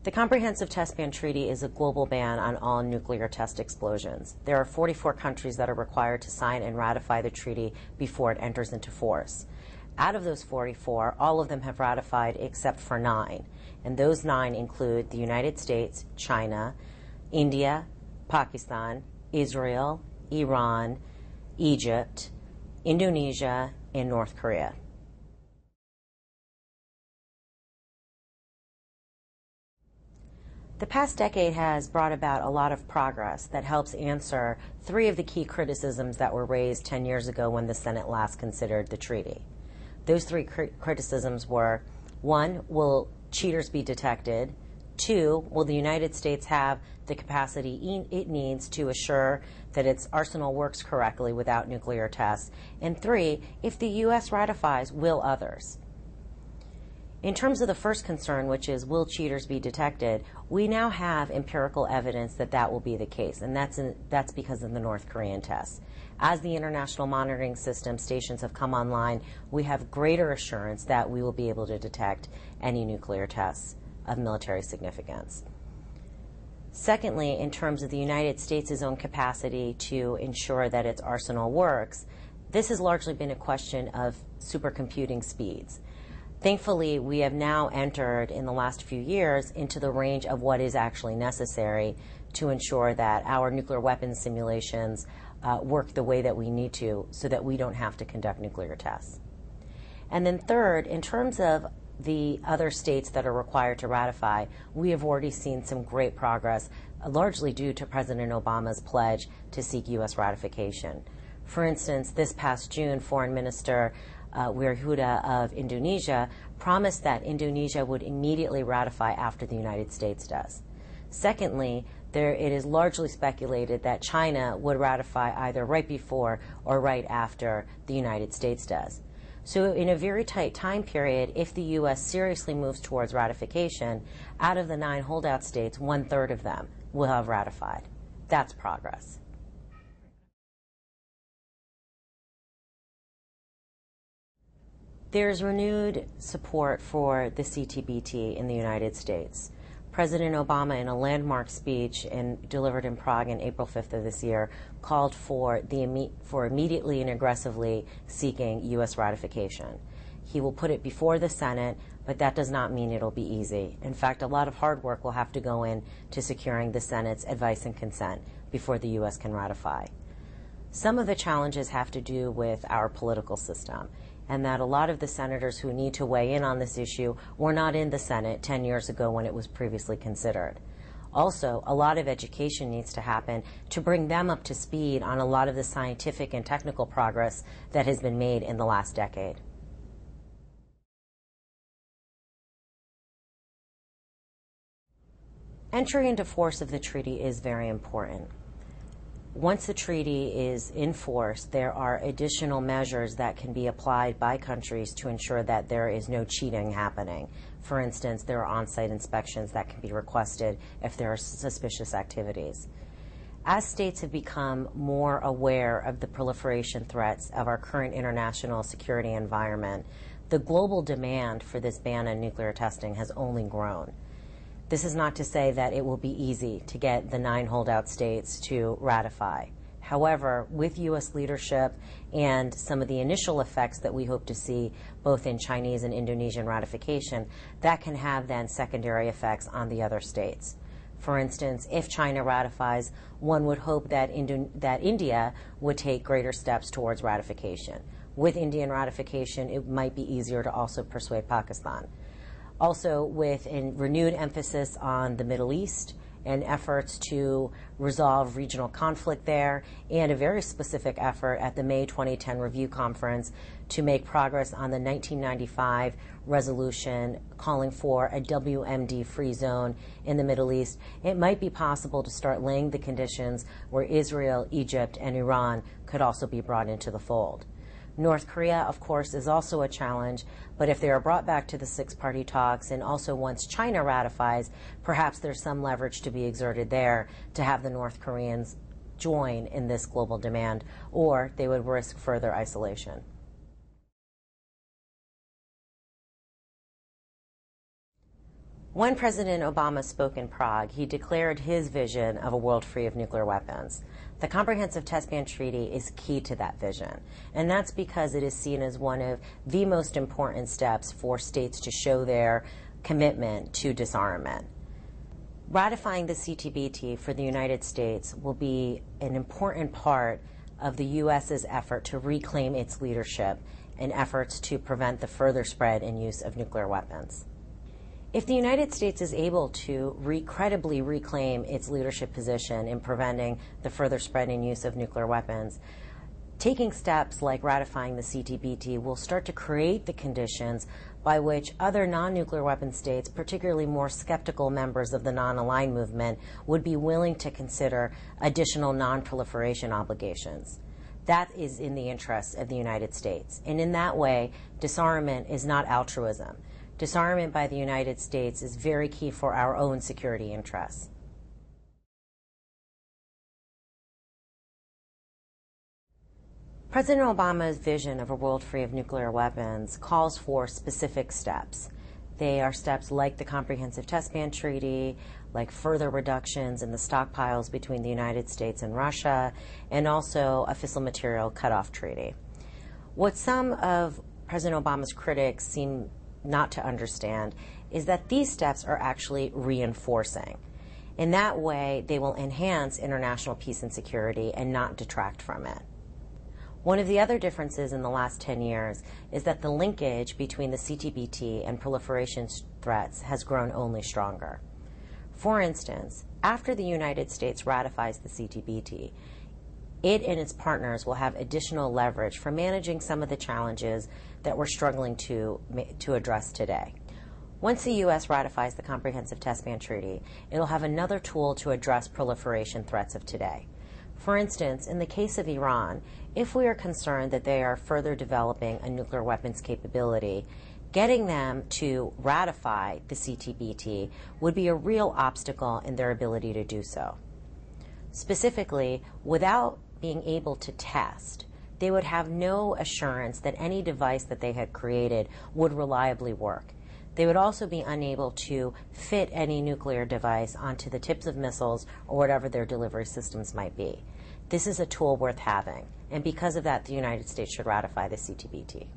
The Comprehensive Test Ban Treaty is a global ban on all nuclear test explosions. There are 44 countries that are required to sign and ratify the treaty before it enters into force. Out of those 44, all of them have ratified except for 9. And those 9 include the United States, China, India, Pakistan, Israel, Iran, Egypt, Indonesia, and North Korea. The past decade has brought about a lot of progress that helps answer 3 of the key criticisms that were raised 10 years ago when the Senate last considered the treaty. Those 3 criticisms were: 1, will cheaters be detected? 2, will the United States have the capacity it needs to assure that its arsenal works correctly without nuclear tests? And 3, if the U.S. ratifies, will others? In terms of the first concern, which is will cheaters be detected, we now have empirical evidence that that will be the case, and that's because of the North Korean tests. As the international monitoring system stations have come online, we have greater assurance that we will be able to detect any nuclear tests of military significance. Secondly, in terms of the United States' own capacity to ensure that its arsenal works, this has largely been a question of supercomputing speeds. Thankfully, we have now entered in the last few years into the range of what is actually necessary to ensure that our nuclear weapons simulations work the way that we need to so that we don't have to conduct nuclear tests. And then third, in terms of the other states that are required to ratify, we have already seen some great progress, largely due to President Obama's pledge to seek U.S. ratification. For instance, this past June, Foreign Minister Wiranto of Indonesia promised that Indonesia would immediately ratify after the United States does. Secondly, it is largely speculated that China would ratify either right before or right after the United States does. So in a very tight time period, if the U.S. seriously moves towards ratification, out of the 9 holdout states, 1/3 of them will have ratified. That's progress. There's renewed support for the CTBT in the United States. President Obama, in a landmark speech delivered in Prague on April 5th of this year, called for immediately and aggressively seeking U.S. ratification. He will put it before the Senate, but that does not mean it'll be easy. In fact, a lot of hard work will have to go into securing the Senate's advice and consent before the U.S. can ratify. Some of the challenges have to do with our political system, and that a lot of the senators who need to weigh in on this issue were not in the Senate 10 years ago when it was previously considered. Also, a lot of education needs to happen to bring them up to speed on a lot of the scientific and technical progress that has been made in the last decade. Entry into force of the treaty is very important. Once the treaty is in force, there are additional measures that can be applied by countries to ensure that there is no cheating happening. For instance, there are on-site inspections that can be requested if there are suspicious activities. As states have become more aware of the proliferation threats of our current international security environment, the global demand for this ban on nuclear testing has only grown. This is not to say that it will be easy to get the 9 holdout states to ratify. However, with U.S. leadership and some of the initial effects that we hope to see both in Chinese and Indonesian ratification, that can have then secondary effects on the other states. For instance, if China ratifies, one would hope that India would take greater steps towards ratification. With Indian ratification, it might be easier to also persuade Pakistan. Also, with a renewed emphasis on the Middle East and efforts to resolve regional conflict there, and a very specific effort at the May 2010 review conference to make progress on the 1995 resolution calling for a WMD-free zone in the Middle East, it might be possible to start laying the conditions where Israel, Egypt, and Iran could also be brought into the fold. North Korea, of course, is also a challenge, but if they are brought back to the 6-party talks, and also once China ratifies, perhaps there's some leverage to be exerted there to have the North Koreans join in this global demand, or they would risk further isolation. When President Obama spoke in Prague, he declared his vision of a world free of nuclear weapons. The Comprehensive Test Ban Treaty is key to that vision, and that's because it is seen as one of the most important steps for states to show their commitment to disarmament. Ratifying the CTBT for the United States will be an important part of the U.S.'s effort to reclaim its leadership in efforts to prevent the further spread and use of nuclear weapons. If the United States is able to credibly reclaim its leadership position in preventing the further spread and use of nuclear weapons, taking steps like ratifying the CTBT will start to create the conditions by which other non-nuclear weapon states, particularly more skeptical members of the non-aligned movement, would be willing to consider additional non-proliferation obligations. That is in the interests of the United States. And in that way, disarmament is not altruism. Disarmament by the United States is very key for our own security interests. President Obama's vision of a world free of nuclear weapons calls for specific steps. They are steps like the Comprehensive Test Ban Treaty, like further reductions in the stockpiles between the United States and Russia, and also a fissile material cutoff treaty. What some of President Obama's critics seem not to understand is that these steps are actually reinforcing. In that way, they will enhance international peace and security and not detract from it. One of the other differences in the last 10 years is that the linkage between the CTBT and proliferation threats has grown only stronger. For instance, after the United States ratifies the CTBT, it and its partners will have additional leverage for managing some of the challenges that we're struggling to address today. Once the U.S. ratifies the Comprehensive Test Ban Treaty, it'll have another tool to address proliferation threats of today. For instance, in the case of Iran, if we are concerned that they are further developing a nuclear weapons capability, getting them to ratify the CTBT would be a real obstacle in their ability to do so. Specifically, without being able to test, they would have no assurance that any device that they had created would reliably work. They would also be unable to fit any nuclear device onto the tips of missiles or whatever their delivery systems might be. This is a tool worth having, and because of that, the United States should ratify the CTBT.